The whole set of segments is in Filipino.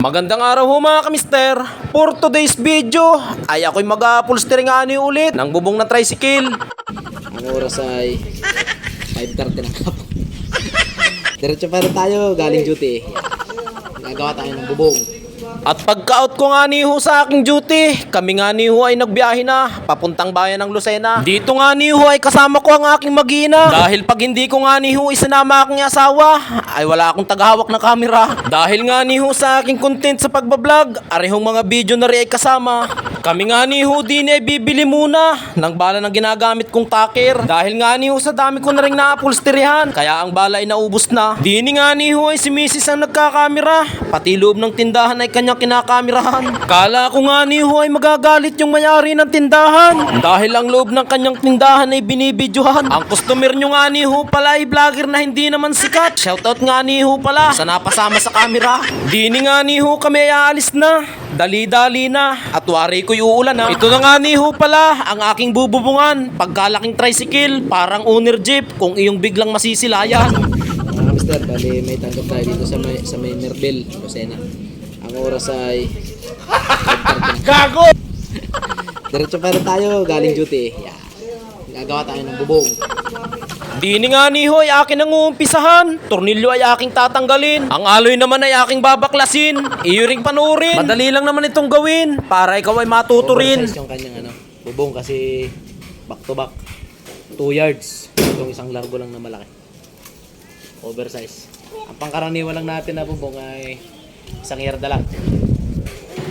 Magandang araw ho mga kamister. For today's video ay ako'y mag-upholstery nga ni ulit ng bubong na tricycle. Ang oras ay 5:30 ng hapon. Diretso pa rin tayo galing duty. Gagawa tayo ng bubong. At pagka-out ko nga ni ho sa aking duty, kami nga ni ho ay nagbiyahe na papuntang bayan ng Lucena. Dito nga ni ho ay kasama ko ang aking mag-ina. Dahil pag hindi ko nga ni ho isinama aking asawa, ay wala akong tagahawak na camera. Dahil nga ni ho sa aking content sa pagbablog, arehong mga video na rin ay kasama. Kami nga ni ho din ay bibili muna ng bala na ginagamit kong takir. Dahil nga ni ho sa dami ko na rin na-upholsteryhan, kaya ang bala ay naubos na. Dini nga ni ho ay si Mrs. ang nagkakamera, pati loob ng tindahan ay kanyang kinakamerahan. Kala ko nga ni ho ay magagalit yung mayari ng tindahan, dahil ang loob ng kanyang tindahan ay binibidyohan. Ang customer nyo nga ni ho pala ay vlogger na hindi naman sikat. Shoutout nga ni ho pala sa napasama sa camera. Dini nga ni ho kami ay aalis na. Dali-dali na at wari ko'y uulan na. Ito na nga ni ho pala ang aking bububungan. Pagkalaking tricycle, parang owner jeep kung iyong biglang masisilayan. Mga mister, bali may tanggap tayo dito sa may Merbil, Lucena. Ang oras ay 5:30. Gago! Diretso pa rin tayo galing duty. Gagawa tayo ng bubong. Dini nga ni ho ay akin ang uumpisahan. Tornilyo ay aking tatanggalin. Ang aloy naman ay aking babaklasin. Iyo ring panurin. Madali lang naman itong gawin para ikaw ay matuto rin. Oversize yung kanyang bubong kasi back to back 2 yards. Itong isang largo lang na malaki. Oversize. Ang pangkaraniwan lang natin na bubong ay isang yarda lang.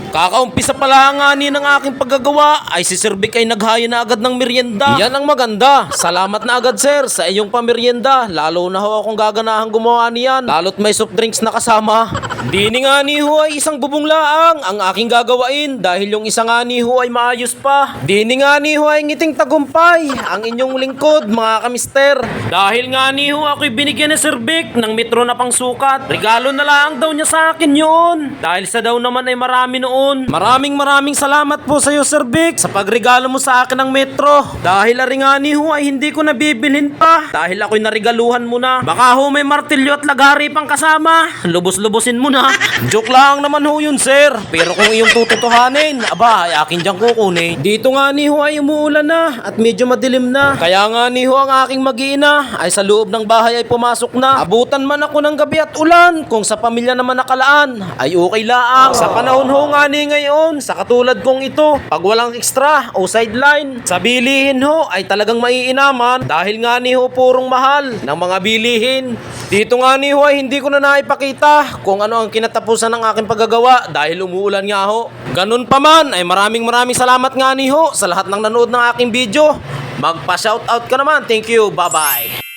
Kakaumpisa pala nga ni ng aking paggagawa ay si Sir Vic ay naghayo na agad ng merienda. Yan ang maganda. Salamat na agad sir sa iyong pamerienda. Lalo na ho akong gaganahang gumawa niyan. Lalo't may soft drinks na kasama. Dini nga ni ho ay isang bubong laang ang aking gagawain dahil yung isa nga ni ho ay maayos pa. Dini nga ni ho ay ngiting tagumpay ang inyong lingkod mga kamister. Dahil nga ni ho ako'y binigyan ni Sir Vic ng metro na pangsukat. Regalo na lang daw niya sa akin yun. Dahil sa daw naman ay marami noon. Maraming salamat po sa iyo Sir Vic sa pagregalo mo sa akin ng metro. Dahil aringani ho ay hindi ko nabibilhin pa dahil ako'y narigaluhan mo na. Baka ho may martilyo at lagari pang kasama. Lubos-lubosin mo na. Joke lang naman ho yun sir. Pero kung iyong tututuhanin, aba ay akin diyang kukunin. Dito nga ni ho ay umuulan na at medyo madilim na. Kaya nga ni ho ang aking mag-iina ay sa loob ng bahay ay pumasok na. Abutan man ako ng gabi at ulan. Kung sa pamilya naman nakalaan ay okay laang. Sa panahon ho nga ni ngayon, sa katulad kong ito, pag walang extra o sideline, sa bilihin ho ay talagang maiinaman dahil nga ni ho purong mahal ng mga bilihin. Dito nga ni ho ay hindi ko na naipakita kung ano ang kinatapusan ng aking paggagawa dahil umuulan nga ho. Ganun pa man ay maraming salamat nga ni ho sa lahat ng nanood ng aking video. Magpa-shoutout ka naman. Thank you. Bye-bye.